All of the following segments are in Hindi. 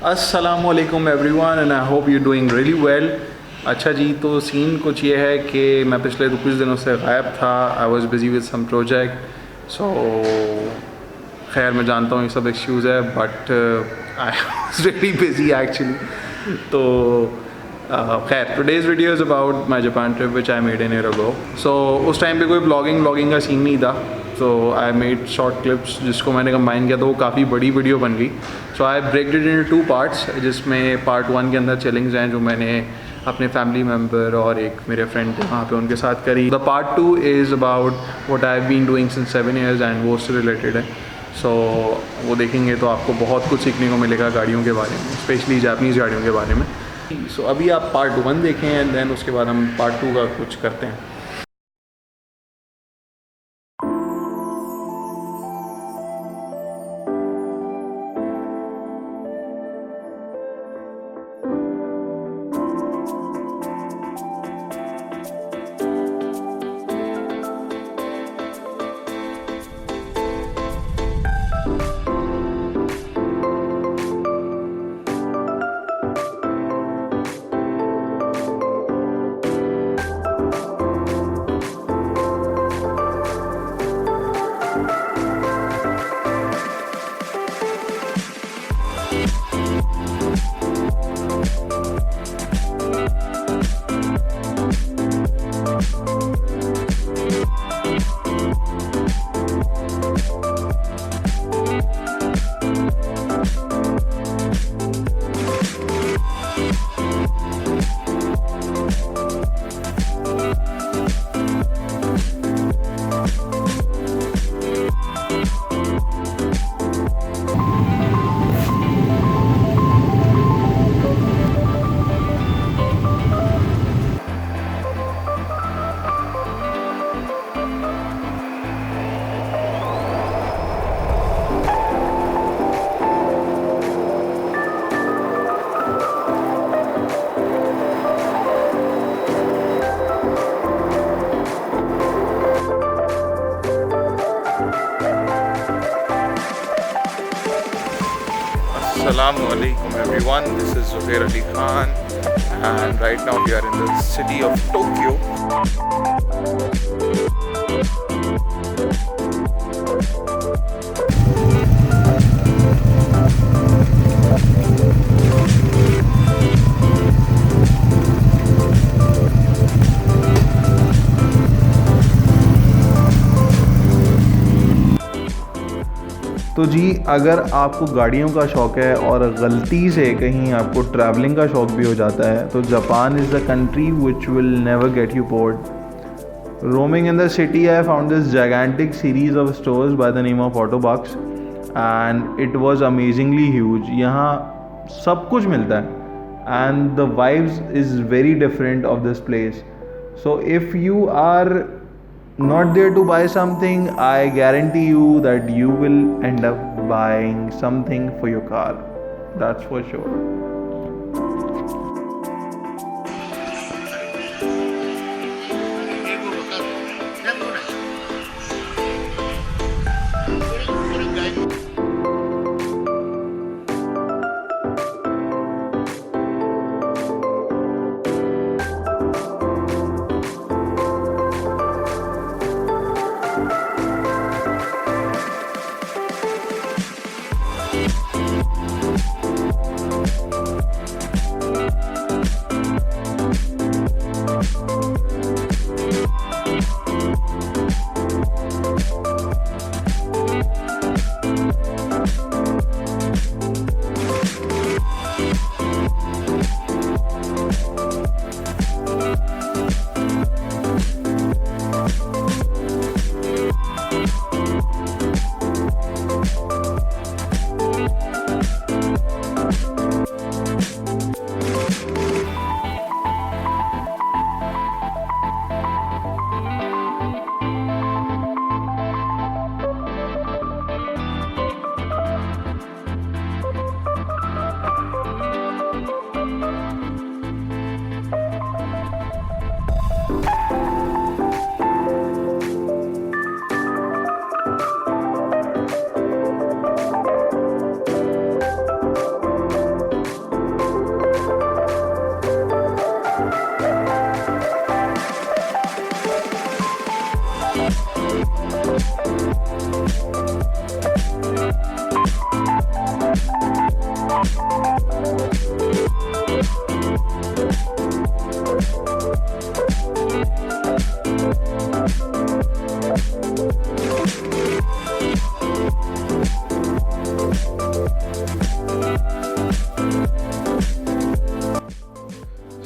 अस्सलामुअलैकुम everyone and I hope you doing really well. अच्छा जी, तो सीन कुछ ये है कि मैं पिछले कुछ दिनों से गायब था। I was busy with some project. So खैर मैं जानता हूँ ये सब एक्सक्यूज़ है, but I was really busy actually. तो खैर today's video is about my Japan trip which I made in year ago. So उस टाइम पे कोई ब्लॉगिंग का सीन नहीं था। So I made short clips जिसको मैंने कंबाइन किया, तो वो काफ़ी बड़ी वीडियो बन गई। सो आई ब्रेक्ड इट इन 2 पार्ट्स, जिसमें पार्ट 1 के अंदर चैलेंज हैं जो मैंने अपने फैमिली मेम्बर और एक मेरे फ्रेंड थे वहाँ पे उनके साथ करी। The part 2 is about what I have been doing since 7 years and वो उससे रिलेटेड है। सो वो देखेंगे तो आपको बहुत कुछ सीखने को मिलेगा गाड़ियों के बारे में, स्पेशली जापानीज़ गाड़ियों के बारे में। सो अभी आप पार्ट 1 देखें एंड देन उसके बाद हम पार्ट 2 का कुछ करते हैं। Assalamualaikum everyone, this is Zohair and right now we are in the city of Tokyo. तो जी, अगर आपको गाड़ियों का शौक़ है और गलती से कहीं आपको ट्रैवलिंग का शौक़ भी हो जाता है, तो Japan is the country which will never get you bored. Roaming in the city I found this gigantic series of stores by the name of Autobacs and it was amazingly huge. यहाँ सब कुछ मिलता है and the vibes is very different of this place. So if you are not there to buy something, I guarantee you that you will end up buying something for your car. That's for sure.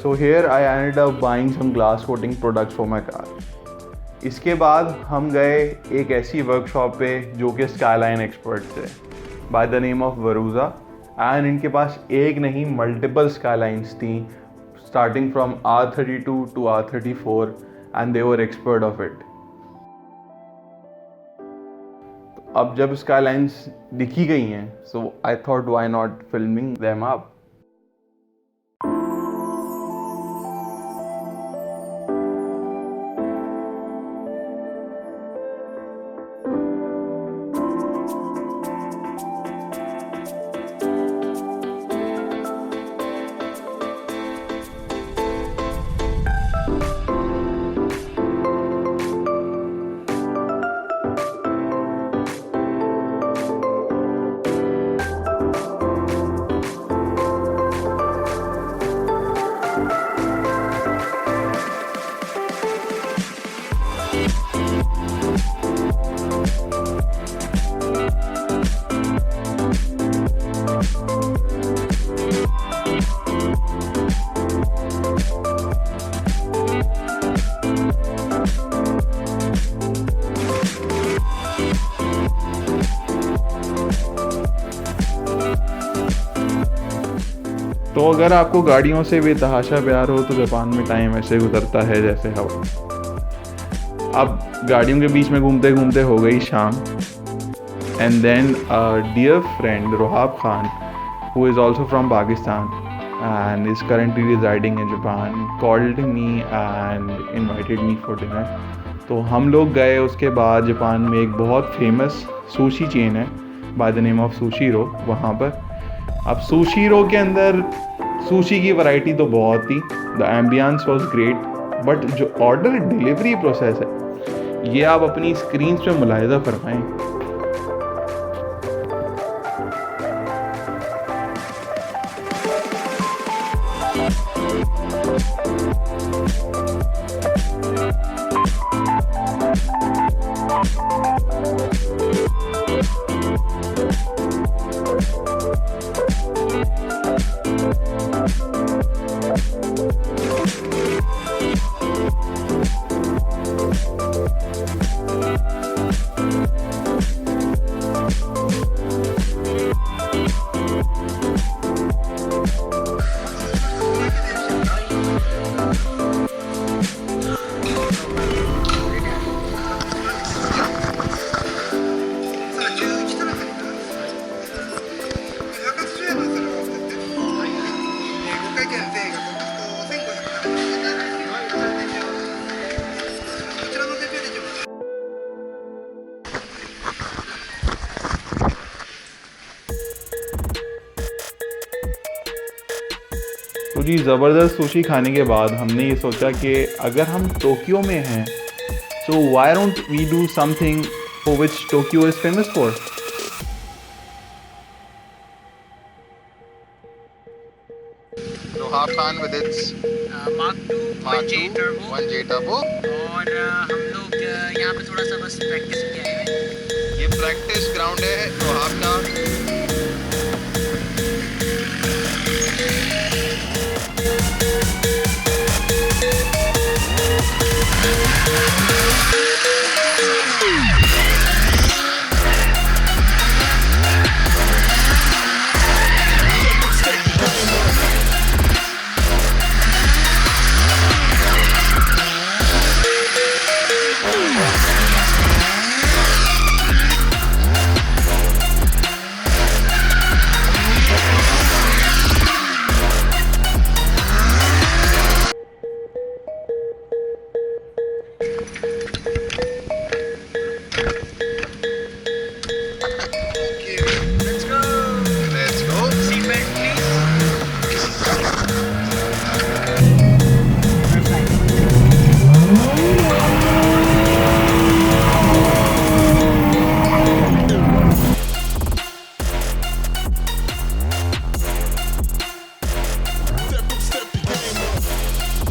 So here I ended up buying some glass coating products for my car. इसके बाद हम गए एक ऐसी वर्कशॉप पे जो कि स्काईलाइन एक्सपर्ट थे बाय द नेम ऑफ वरूजा, एंड इनके पास एक नहीं मल्टीपल स्काईलाइंस थी starting from R32 to R34 and they were expert of it. अब जब स्काईलाइंस दिखी गई हैं, so I thought why not filming them up. तो अगर आपको गाड़ियों से बेतहाशा प्यार हो तो जापान में टाइम ऐसे गुजरता है जैसे हवा. अब गाड़ियों के बीच में घूमते घूमते हो गई शाम, and then dear friend Rohab Khan, who is also from Pakistan and is currently residing in Japan, called me and invited me for dinner. तो हम लोग गए उसके बाद जापान में एक बहुत फेमस सुशी चेन है बाय द नेम ऑफ सुशीरो, वहाँ पर. अब सुशीरो के अंदर सुशी की वैरायटी तो बहुत थी, the ambience was great, but जो ऑर्डर डिलीवरी प्रोसेस है ये आप अपनी स्क्रीन पे मुलाहिजा फरमाएं. तो जी ज़बरदस्त सुशी खाने के बाद हमने ये सोचा कि अगर हम टोक्यो में हैं तो why don't we do something for which Tokyo is famous for. Rohab Khan with its Mark 1J turbo. और हम लोग यहाँ पे थोड़ा सा बस प्रैक्टिस किया है. ये प्रैक्टिस ग्राउंड है रोहाब का.